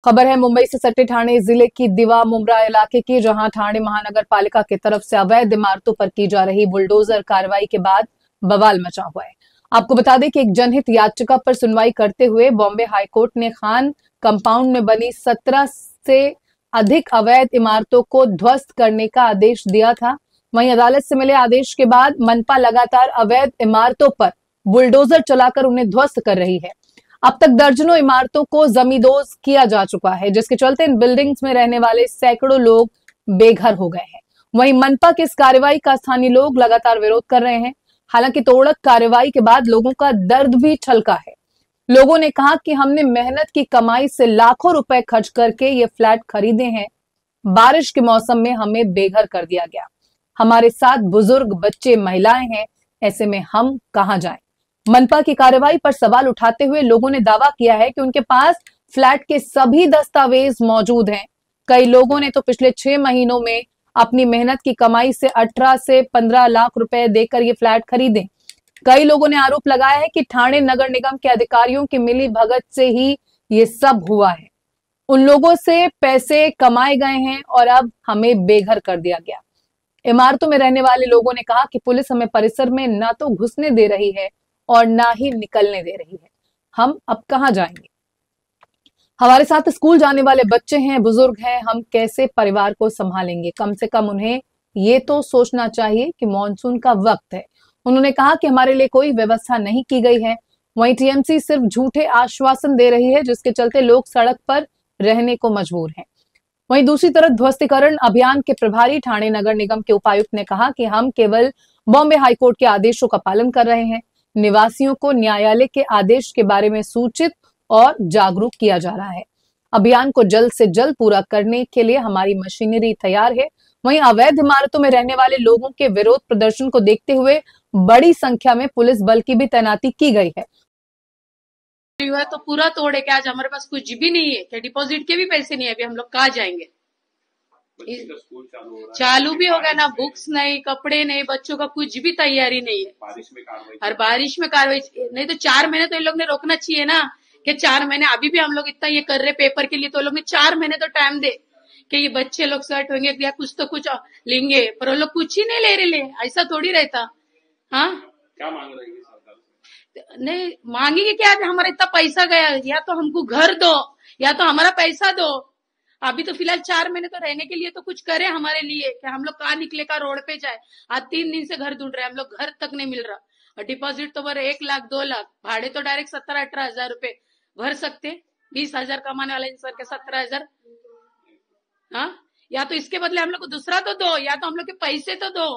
खबर है मुंबई से सटे ठाणे जिले की दिवा मुमरा इलाके की, जहां ठाणे महानगर पालिका की तरफ से अवैध इमारतों पर की जा रही बुलडोजर कार्रवाई के बाद बवाल मचा हुआ है। आपको बता दें कि एक जनहित याचिका पर सुनवाई करते हुए बॉम्बे हाईकोर्ट ने खान कंपाउंड में बनी 17 से अधिक अवैध इमारतों को ध्वस्त करने का आदेश दिया था। वहीं अदालत से मिले आदेश के बाद मनपा लगातार अवैध इमारतों पर बुलडोजर चलाकर उन्हें ध्वस्त कर रही है। अब तक दर्जनों इमारतों को जमींदोज किया जा चुका है, जिसके चलते इन बिल्डिंग्स में रहने वाले सैकड़ों लोग बेघर हो गए हैं। वहीं मनपा की इस कार्रवाई का स्थानीय लोग लगातार विरोध कर रहे हैं। हालांकि तोड़क कार्रवाई के बाद लोगों का दर्द भी छलका है। लोगों ने कहा कि हमने मेहनत की कमाई से लाखों रुपए खर्च करके ये फ्लैट खरीदे हैं, बारिश के मौसम में हमें बेघर कर दिया गया। हमारे साथ बुजुर्ग, बच्चे, महिलाएं हैं, ऐसे में हम कहां जाएं। मनपा की कार्रवाई पर सवाल उठाते हुए लोगों ने दावा किया है कि उनके पास फ्लैट के सभी दस्तावेज मौजूद हैं। कई लोगों ने तो पिछले 6 महीनों में अपनी मेहनत की कमाई से 18 से 15 लाख रुपए देकर ये फ्लैट खरीदे। कई लोगों ने आरोप लगाया है कि ठाणे नगर निगम के अधिकारियों की मिली भगत से ही ये सब हुआ है। उन लोगों से पैसे कमाए गए हैं और अब हमें बेघर कर दिया गया। इमारतों में रहने वाले लोगों ने कहा कि पुलिस हमें परिसर में ना तो घुसने दे रही है और ना ही निकलने दे रही है। हम अब कहां जाएंगे? हमारे साथ स्कूल जाने वाले बच्चे हैं, बुजुर्ग हैं, हम कैसे परिवार को संभालेंगे? कम से कम उन्हें ये तो सोचना चाहिए कि मॉनसून का वक्त है। उन्होंने कहा कि हमारे लिए कोई व्यवस्था नहीं की गई है। वहीं टीएमसी सिर्फ झूठे आश्वासन दे रही है, जिसके चलते लोग सड़क पर रहने को मजबूर हैं। वहीं दूसरी तरफ ध्वस्तीकरण अभियान के प्रभारी ठाणे नगर निगम के उपायुक्त ने कहा कि हम केवल बॉम्बे हाईकोर्ट के आदेशों का पालन कर रहे हैं। निवासियों को न्यायालय के आदेश के बारे में सूचित और जागरूक किया जा रहा है। अभियान को जल्द से जल्द पूरा करने के लिए हमारी मशीनरी तैयार है। वहीं अवैध इमारतों में रहने वाले लोगों के विरोध प्रदर्शन को देखते हुए बड़ी संख्या में पुलिस बल की भी तैनाती की गई है। तो पूरा तोड़े क्या, आज हमारे पास कुछ भी नहीं है, क्या डिपॉजिट के भी पैसे नहीं है, अभी हम लोग कहाँ जाएंगे? चालू भी हो गया ना, बुक्स नहीं, कपड़े नहीं, बच्चों का कुछ भी तैयारी नहीं है। और बारिश में कार्रवाई नहीं तो 4 महीने तो इन लोग ने रोकना चाहिए ना, कि 4 महीने अभी भी हम लोग इतना ये कर रहे पेपर के लिए, तो लोग ने 4 महीने तो टाइम दे कि ये बच्चे लोग सेट होंगे या कुछ तो कुछ लेंगे, पर वो लोग कुछ ही नहीं ले रहे। ऐसा थोड़ी रहता। हाँ, क्या मांग रही है सरकार से? नहीं मांगेंगे क्या, हमारा इतना पैसा गया, या तो हमको घर दो या तो हमारा पैसा दो। अभी तो फिलहाल 4 महीने तो रहने के लिए तो कुछ करे हमारे लिए, कि हम लोग कहाँ निकले, का रोड पे जाए। आज 3 दिन से घर ढूंढ रहे हैं, हम लोग घर तक नहीं मिल रहा। और डिपॉजिट तो भरे 1 लाख 2 लाख, भाड़े तो डायरेक्ट 17-18 हजार रुपए भर सकते। 20 हजार कमाने वाला इंसान के 17 हजार। हाँ, या तो इसके बदले हम लोग को दूसरा तो दो, या तो हम लोग के पैसे तो दो,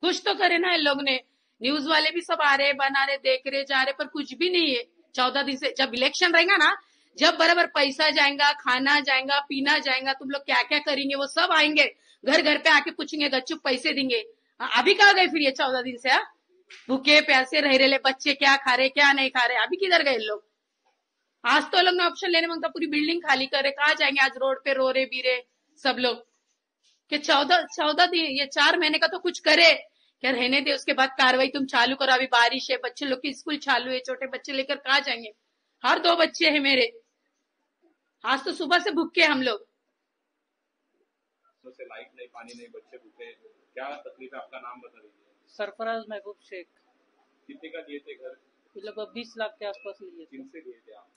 कुछ तो करे ना। इन लोग ने, न्यूज वाले भी सब आ रहे, बना रहे, देख रहे, जा रहे, पर कुछ भी नहीं है। 14 दिन से जब इलेक्शन रहेगा ना, जब बराबर पैसा जाएगा, खाना जाएगा, पीना जाएगा, तुम लोग क्या क्या करेंगे वो सब आएंगे, घर घर पे आके पूछेंगे, गच्चू पैसे देंगे। अभी कहाँ गए फिर ये 14 दिन से? भूखे प्यासे रह रहे बच्चे, क्या खा रहे क्या नहीं खा रहे, अभी किधर गए लोग? आज तो लोग ने ऑप्शन लेने मांगता, पूरी बिल्डिंग खाली करे, कहाँ जाएंगे? आज रोड पे रो रहे बीरे सब लोग कि 14 दिन, ये 4 महीने का तो कुछ करे, क्या रहने दे, उसके बाद कार्रवाई तुम चालू करो। अभी बारिश है, बच्चे लोग की स्कूल चालू है, छोटे बच्चे लेकर कहाँ जाएंगे? हर 2 बच्चे हैं मेरे, आज तो सुबह से भूखे हम लोग। से लाइट नहीं, पानी नहीं, बच्चे भूखे, क्या तकलीफ है? आपका नाम बता दीजिए। सरफराज महबूब शेख। कितने का दिए थे घर? लगभग 20 लाख के आसपास लिए थे। किनसे लिए थे आप?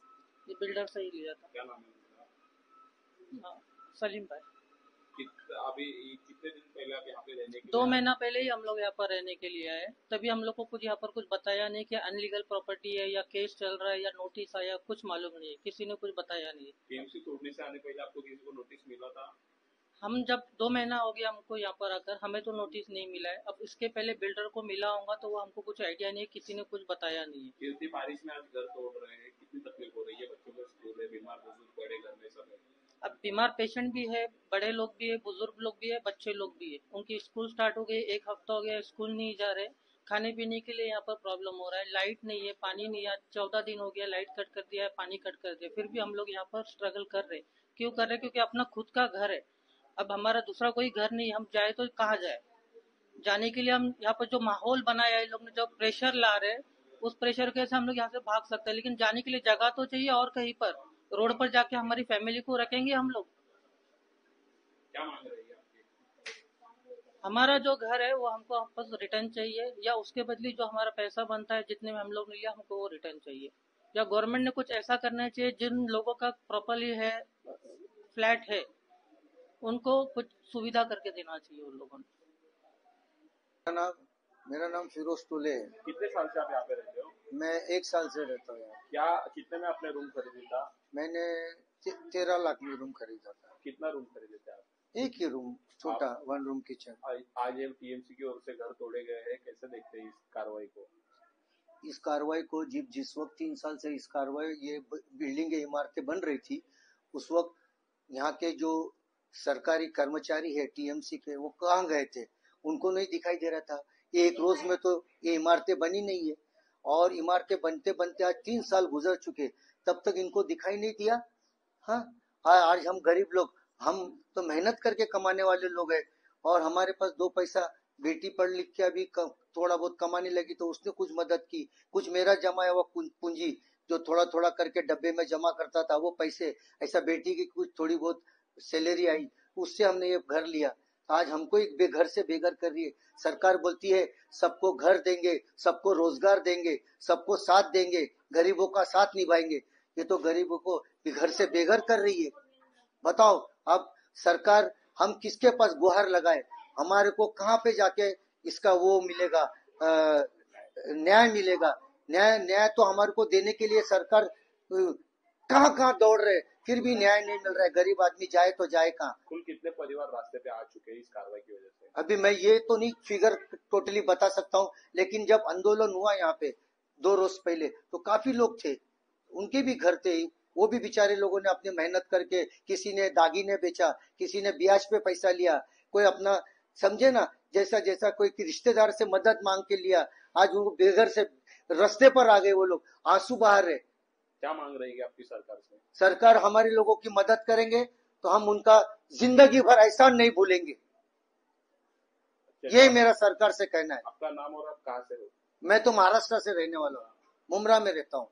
ये बिल्डर से ही लिया था। क्या नाम है उनका? हाँ, सलीम भाई। अभी कितने दिन पहले आप यहाँ पे रहने के 2 महीना पहले ही हम लोग यहाँ पर रहने के लिए आए। तभी हम लोग को कुछ यहाँ पर कुछ बताया नहीं कि अनलीगल प्रॉपर्टी है या केस चल रहा है या नोटिस आया, कुछ मालूम नहीं है, किसी ने कुछ बताया नहीं है। टीएमसी तोड़ने से आने पहले आपको किसी को नोटिस मिला था? हम जब 2 महीना हो गया हमको यहाँ पर आकर, हमें तो नोटिस नहीं मिला है। अब इसके पहले बिल्डर को मिला होगा तो वो हमको कुछ आइडिया नहीं है, किसी ने कुछ बताया नहीं है। इतनी बारिश में आज घर तोड़ रहे हैं, कितनी तकलीफ हो रही है? बच्चों को स्कूल है, बीमार बुजुर्ग बड़े घर में सब है। अब बीमार पेशेंट भी है, बड़े लोग भी है, बुजुर्ग लोग भी है, बच्चे लोग भी है। उनकी स्कूल स्टार्ट हो गई, 1 हफ्ता हो गया स्कूल नहीं जा रहे। खाने पीने के लिए यहाँ पर प्रॉब्लम हो रहा है, लाइट नहीं है, पानी नहीं है। 14 दिन हो गया, लाइट कट कर दिया है, पानी कट कर दिया, फिर भी हम लोग यहाँ पर स्ट्रगल कर रहे। क्यों कर रहे? क्योंकि अपना खुद का घर है। अब हमारा दूसरा कोई घर नहीं, हम जाए तो कहाँ जाए? जाने के लिए हम यहाँ पर जो माहौल बनाया है, लोग ने जो प्रेशर ला रहे, उस प्रेशर के से हम लोग यहाँ से भाग सकते हैं, लेकिन जाने के लिए जगह तो चाहिए और कहीं पर। रोड पर जाके हमारी फैमिली को रखेंगे हम लोग? क्या मांग रही है आपकी? हमारा जो घर है वो हमको वापस रिटर्न चाहिए, या उसके बदले जो हमारा पैसा बनता है जितने में हम लोग ने लिया हमको वो रिटर्न चाहिए। या गवर्नमेंट ने कुछ ऐसा करना चाहिए, जिन लोगों का प्रॉपरली है फ्लैट है उनको कुछ सुविधा करके देना चाहिए उन लोगों ने। मेरा नाम फिरोज टोले है। कितने साल से आप यहाँ पे रहते हो? मैं 1 साल से रहता हूँ यहाँ। क्या कितने में आपने रूम खरीदी था? मैंने 13 लाख में रूम खरीदा था। कितना रूम खरीदे थे आप? एक ही रूम, छोटा 1 रूम किचन। आज टीएमसी की ओर से घर तोड़े गए हैं, कैसे देखते हैं इस कार्रवाई को? इस कार्रवाई को जिस वक्त 3 साल से इस कार्रवाई ये बिल्डिंग इमारतें बन रही थी, उस वक्त यहाँ के जो सरकारी कर्मचारी है टीएमसी के, वो कहाँ गए थे? उनको नहीं दिखाई दे रहा था। ये एक रोज में तो ये इमारतें बनी नहीं है, और इमारतें बनते बनते आज 3 साल गुजर चुके, तब तक इनको दिखाई नहीं दिया। हाँ, आज हम गरीब लोग, हम तो मेहनत करके कमाने वाले लोग हैं, और हमारे पास 2 पैसा, बेटी पढ़ लिख के अभी थोड़ा बहुत कमाने लगी तो उसने कुछ मदद की, कुछ मेरा जमाया हुआ पूंजी जो थोड़ा थोड़ा करके डब्बे में जमा करता था, वो पैसे, ऐसा बेटी की कुछ थोड़ी बहुत सैलरी आई, उससे हमने ये घर लिया। आज हमको एक बेघर से बेघर कर रही है सरकार। बोलती है सबको घर देंगे, सबको रोजगार देंगे, सबको साथ देंगे, गरीबों का साथ निभाएंगे। ये तो गरीबों को घर से बेघर कर रही है। बताओ अब सरकार, हम किसके पास गुहार लगाए? हमारे को कहाँ पे जाके इसका वो मिलेगा, न्याय मिलेगा? न्याय तो हमारे को देने के लिए सरकार कहाँ कहाँ दौड़ रहे, फिर भी न्याय नहीं मिल रहा है। गरीब आदमी जाए तो जाए कहाँ? कुल कितने परिवार रास्ते पे आ चुके हैं इस कार्रवाई की वजह से? अभी मैं ये तो नहीं फिगर टोटली बता सकता हूँ, लेकिन जब आंदोलन हुआ यहाँ पे 2 रोज पहले, तो काफी लोग थे, उनके भी घर थे। वो भी बेचारे लोगों ने अपनी मेहनत करके, किसी ने दागिने बेचा, किसी ने ब्याज पे पैसा लिया, कोई अपना समझे ना, जैसा जैसा कोई रिश्तेदार से मदद मांग के लिया। आज वो बेघर से रास्ते पर आ गए, वो लोग आंसू बहा रहे। क्या मांग रही है आपकी सरकार से? सरकार हमारे लोगों की मदद करेंगे तो हम उनका जिंदगी भर एहसान नहीं भूलेंगे। ये मेरा सरकार से कहना है। आपका नाम और आप कहाँ से हो? मैं तो महाराष्ट्र से रहने वाला हूँ, मुमरा में रहता हूँ।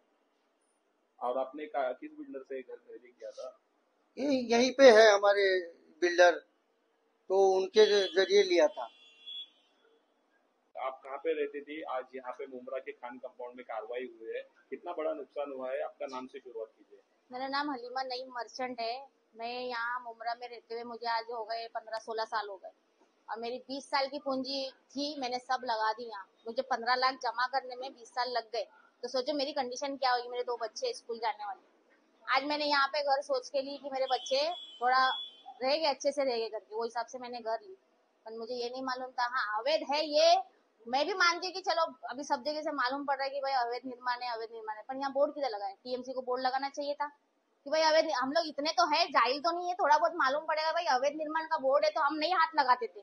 और आपने किस बिल्डर से घर खरीदी किया था? यहीं पे है हमारे बिल्डर, तो उनके जरिए लिया था। आप कहाँ पे रहती थी? आज यहाँ पे मुमरा के खान कंपाउंड में कार्रवाई हुई है, कितना बड़ा नुकसान हुआ है? आपका नाम से शुरुआत कीजिए। मेरा नाम हलीमा नईम मर्चेंट है। मैं यहाँ मुमरा में रहते हुए मुझे आज हो गए 15-16 साल हो गए, और मेरी 20 साल की पूंजी थी, मैंने सब लगा दी यहाँ। मुझे 15 लाख जमा करने में 20 साल लग गए, तो सोचो मेरी कंडीशन क्या होगी। मेरे 2 बच्चे स्कूल जाने वाले। आज मैंने यहाँ पे घर सोच के ली कि मेरे बच्चे थोड़ा रहेंगे, अच्छे से रहेंगे करके, वो हिसाब से मैंने घर ली। पर मुझे ये नहीं मालूम था, हाँ अवैध है ये। मैं भी मानती हूँ कि चलो अभी सब जगह से मालूम पड़ रहा है कि भाई अवैध निर्माण है, अवैध निर्माण है, पर यहाँ बोर्ड किधर लगाए? टीएमसी को बोर्ड लगाना चाहिए था कि भाई अवैध। हम लोग इतने तो है, जाहिल तो नहीं है, थोड़ा बहुत मालूम पड़ेगा भाई अवैध निर्माण का बोर्ड है, तो हम नहीं हाथ लगाते थे।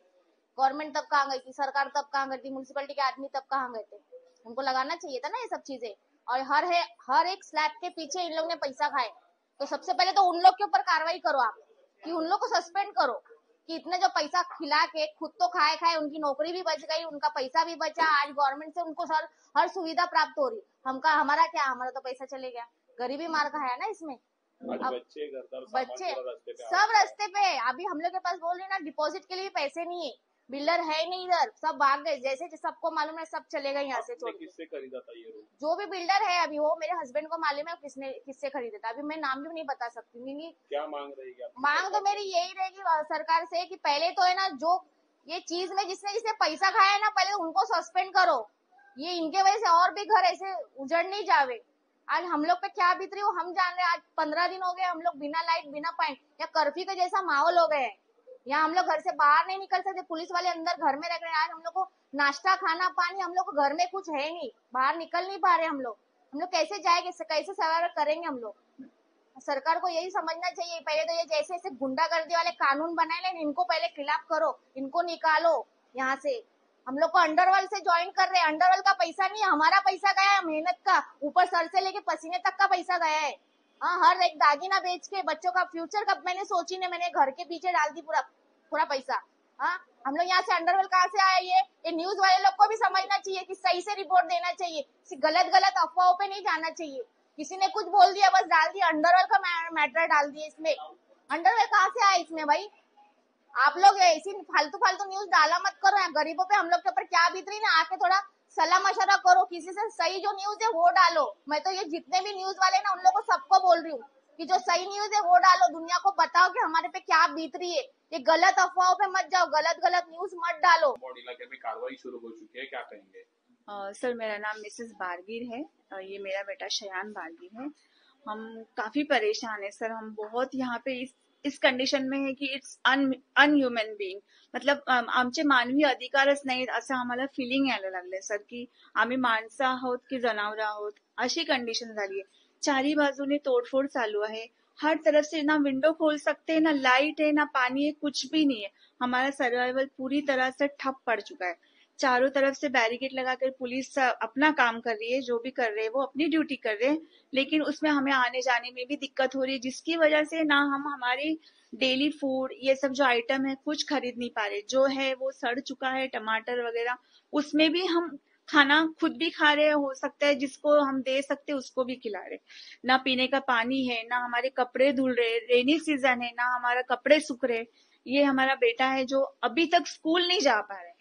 गवर्नमेंट तब कहाँ गई थी, सरकार तब कहाँ गई थी, म्यूनसिपलिटी के आदमी तब कहाँ गए थे? उनको लगाना चाहिए था ना ये सब चीजें। और हर एक स्लैब के पीछे इन लोग ने पैसा खाए, तो सबसे पहले तो उन लोग के ऊपर कार्रवाई करो आप, कि उन लोग को सस्पेंड करो कि इतने जो पैसा खिला के खुद तो खाए, उनकी नौकरी भी बच गई, उनका पैसा भी बचा। आज गवर्नमेंट से उनको हर सुविधा प्राप्त हो रही, हमारा क्या, हमारा तो पैसा चले गया। गरीबी मार खाया ना इसमें। अब बच्चे सब रास्ते पे है। अभी हम लोग के पास बोल रहे ना, डिपॉजिट के लिए पैसे नहीं है, बिल्डर है नहीं इधर, सब भाग गए। जैसे सबको मालूम है, सब चले गए यहाँ से छोड़ के। किससे खरीदा था ये रूम? जो भी बिल्डर है अभी, वो मेरे हस्बैंड को मालूम है किससे खरीदा था। अभी मैं नाम भी नहीं बता सकती, क्योंकि क्या मांग रहेगी? मांग तो मेरी यही रहेगी सरकार से कि पहले तो है ना, जो ये चीज में जिसने पैसा खाया है ना, पहले उनको सस्पेंड करो। ये इनके वजह से और भी घर ऐसे उजड़ नहीं जावे। आज हम लोग पे क्या बीत रही हो हम जान रहे हैं। आज 15 दिन हो गए हम लोग बिना लाइट बिना पानी, या कर्फ्यू के जैसा माहौल हो गया है। यहाँ हम लोग घर से बाहर नहीं निकल सकते, पुलिस वाले अंदर घर में रख रहे हैं। आज हम लोग को नाश्ता खाना पानी, हम लोग को घर में कुछ है नहीं, बाहर निकल नहीं पा रहे हम लोग कैसे जाएंगे, कैसे सवार करेंगे हम लोग? सरकार को यही समझना चाहिए, पहले तो ये जैसे ऐसे गुंडागर्दी वाले कानून बनाए लेकिन इनको पहले खिलाफ करो, इनको निकालो यहाँ से। हम लोग को अंडरवर्ल्ड से ज्वाइन कर रहे हैं, अंडरवर्ल्ड का पैसा नहीं, हमारा पैसा गया है, मेहनत का, ऊपर सर से लेके पसीने तक का पैसा गया है। हाँ, हर एक दागिना बेच के बच्चों का फ्यूचर का मैंने सोची ने, मैंने घर के पीछे डाल दी पूरा पैसा। हाँ, हम लोग यहाँ से अंडरवर्ल्ड कहाँ से आए? ये न्यूज वाले लोग को भी समझना चाहिए कि सही से रिपोर्ट देना चाहिए, गलत अफवाहों पे नहीं जाना चाहिए। किसी ने कुछ बोल दिया, बस डाल दिया, अंडरवेयर का मैटर डाल दिया इसमें। अंडरवेयर कहाँ से आया इसमें भाई? आप लोग ऐसी फालतू फालतू न्यूज डाला मत करो। गरीबों पे हम लोग के ऊपर क्या बीत रही ना, आके थोड़ा सलाह मशवरा करो, किसी से सही जो न्यूज है वो डालो। मैं तो ये जितने भी न्यूज वाले ना उन लोगों को सबको बोल रही हूँ कि जो सही न्यूज है वो डालो, दुनिया को बताओ कि हमारे पे क्या बीत रही है। ये गलत अफवाहों पे मत जाओ, गलत न्यूज मत डालो। कंपाउंड इलाके में कार्रवाई शुरू हो चुकी है, क्या कहेंगे? सर मेरा नाम मिसेस बारगीर है, ये मेरा बेटा शयान बारगीर है। हम काफी परेशान है सर, हम बहुत यहाँ पे इस कंडिशन में है की इट्स अनह्युमन बीइंग, मतलब आमचे मानवी अधिकारच नाहीत असं आम्हाला फिलिंग यायला लागले सर, की आम्ही माणसं आहोत की जनावर आहोत अशी कंडिशन झाली है। चारी बाजूने तोडफोड चालू है, हर तरफ से ना विंडो खोल सकते हैं, ना लाइट है, ना पानी है, कुछ भी नहीं है। हमारा सर्वाइवल पूरी तरह से ठप पड़ चुका है। चारों तरफ से बैरिकेड लगाकर पुलिस अपना काम कर रही है, जो भी कर रहे हैं वो अपनी ड्यूटी कर रहे हैं, लेकिन उसमें हमें आने जाने में भी दिक्कत हो रही है, जिसकी वजह से ना हम हमारी डेली फूड ये सब जो आइटम है कुछ खरीद नहीं पा रहे, जो है वो सड़ चुका है, टमाटर वगैरह, उसमें भी हम खाना खुद भी खा रहे, हो सकता है जिसको हम दे सकते उसको भी खिला रहे। ना पीने का पानी है, ना हमारे कपड़े धुल रहे, रेनी सीजन है, ना हमारा कपड़े सूख रहे। ये हमारा बेटा है जो अभी तक स्कूल नहीं जा पा रहे।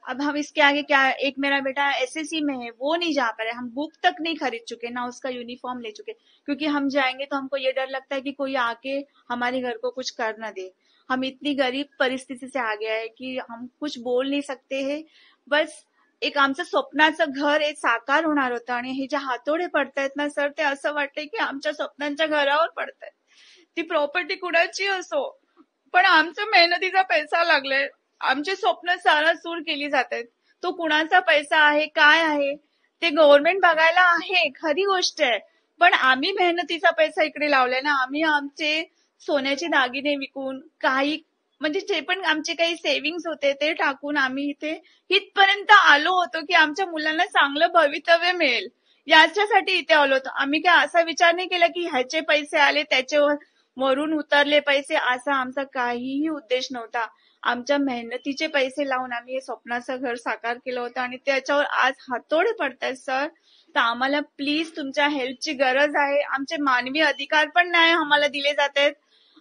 अब हम इसके आगे क्या, एक मेरा बेटा एसएससी में है, वो नहीं जा पा रहे, हम बुक तक नहीं खरीद चुके, ना उसका यूनिफॉर्म ले चुके, क्योंकि हम जाएंगे तो हमको ये डर लगता है कि कोई आके हमारे घर को कुछ कर ना दे। हम इतनी गरीब परिस्थिती से आ गया है की हम कुछ बोल नाही सकते है। बस एक आमचं स्वप्नाचं घर एक साकार होणार होतं आणि हे जे हातोडे पडतायत ना सर, ते असं वाटतंय की आमच्या स्वप्नांच्या घरावर पडतायत। ती प्रॉपर्टी कुणाची असो, पण आमचं मेहनतीचा पैसा लागलाय, आमचे स्वप्न सारासूर केली जात आहेत। तो कुणाचा पैसा आहे, काय आहे ते गव्हर्नमेंट बघायला आहे, खरी गोष्ट आहे, पण आम्ही मेहनतीचा पैसा इकडे लावलाय ना, आम्ही आमचे सोन्याचे दागिने विकून काही म्हणजे जे पण आमचे काही सेव्हिंग्स होते ते टाकून आम्ही इथे इथपर्यंत आलो होतो की आमच्या मुलांना चांगलं भवितव्य मिळेल, याच्यासाठी इथे आलो होतो। आम्ही काय असा विचार नाही केला की ह्याचे पैसे आले त्याचे वरून उतरले पैसे, असा आमचा काहीही उद्देश नव्हता। आमच्या मेहनतीचे पैसे लावून आम्ही हे स्वप्नाचं घर साकार केलं होतं आणि त्याच्यावर आज हातोडे पडतायत सर। तर आम्हाला प्लीज तुमच्या हेल्पची गरज आहे। आमचे मानवी अधिकार पण नाही आम्हाला दिले जात आहेत।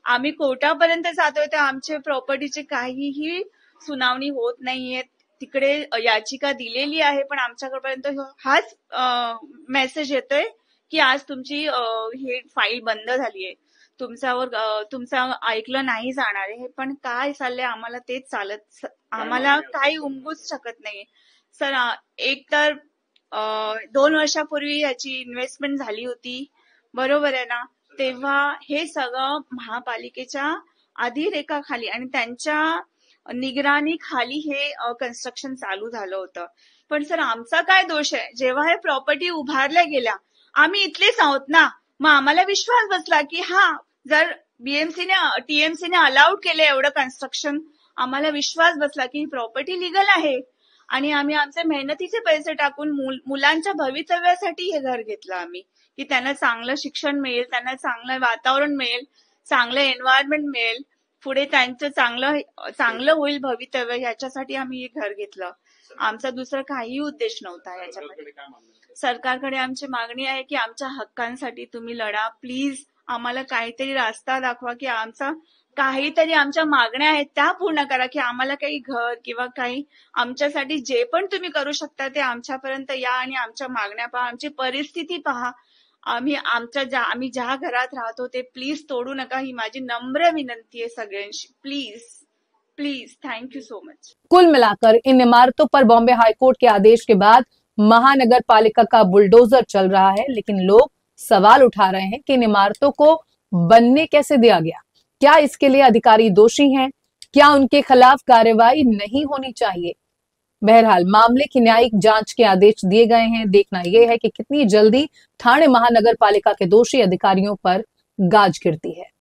आम्ही कोर्टापर्यंत जातोय तर आमचे प्रॉपर्टीचे काहीही सुनावणी होत नाहीये। तिकडे याचिका दिलेली आहे, पण आमच्यापर्यंत हाच मेसेज येतोय की आज तुमची हे फाईल बंद झाली आहे, तुमचं ऐकलं नाही जाणार आहे। पण काय चाललंय आम्हाला तेच चालत, आम्हाला काही उमगूच शकत नाही सर। एक तर 2 वर्षापूर्वी याची इन्व्हेस्टमेंट झाली होती, बरोबर आहे ना, तेव्हा हे सगळं महापालिकेच्या अधिरेखाखाली आणि त्यांच्या निगराणीखाली हे कन्स्ट्रक्शन चालू झालं होतं। पण सर आमचा काय दोष आहे, जेव्हा हे प्रॉपर्टी उभारल्या गेल्या आम्ही इथलेच आहोत ना, मग आम्हाला विश्वास बसला की हा जर टीएमसीने अलाउड केलं एवढं कन्स्ट्रक्शन, आम्हाला विश्वास बसला की ही प्रॉपर्टी लिगल आहे आणि आम्ही आमचे मेहनतीचे पैसे टाकून मुलांच्या भवितव्यासाठी हे घर घेतलं आम्ही, की त्यांना चांगलं शिक्षण मिळेल, त्यांना चांगलं वातावरण मिळेल, चांगलं एन्व्हायरमेंट मिळेल, पुढे त्यांचं चांगलं होईल भवितव्य, याच्यासाठी आम्ही हे घर घेतलं। आमचा दुसरा काही उद्देश नव्हता याच्यामध्ये। सरकारकडे आमची मागणी आहे की आमच्या हक्कांसाठी तुम्ही लढा, प्लीज आम्हाला काहीतरी रास्ता दाखवा की आमचा काहीतरी आमच्या मागण्या आहेत त्या पूर्ण करा, की आम्हाला काही घर किंवा काही आमच्यासाठी जे पण तुम्ही करू शकता ते आमच्यापर्यंत या आणि आमच्या मागण्या पहा, आमची परिस्थिती पहा। आम्ही ज्या घरात राहतो ते प्लीज तोडू नका, ही माझी नम्र विनंती आहे सगळ्यांशी, please please. Thank you so much. कुल मिलाकर इन इमारतों पर बॉम्बे हाईकोर्ट के आदेश के बाद महानगर पालिका का बुलडोजर चल रहा है, लेकिन लोग सवाल उठा रहे हैं कि इन इमारतों को बनने कैसे दिया गया, क्या इसके लिए अधिकारी दोषी हैं, क्या उनके खिलाफ कार्रवाई नहीं होनी चाहिए। बहरहाल मामले की न्यायिक जांच के आदेश दिए गए हैं। देखना यह है कि कितनी जल्दी ठाणे महानगर पालिका के दोषी अधिकारियों पर गाज गिरती है।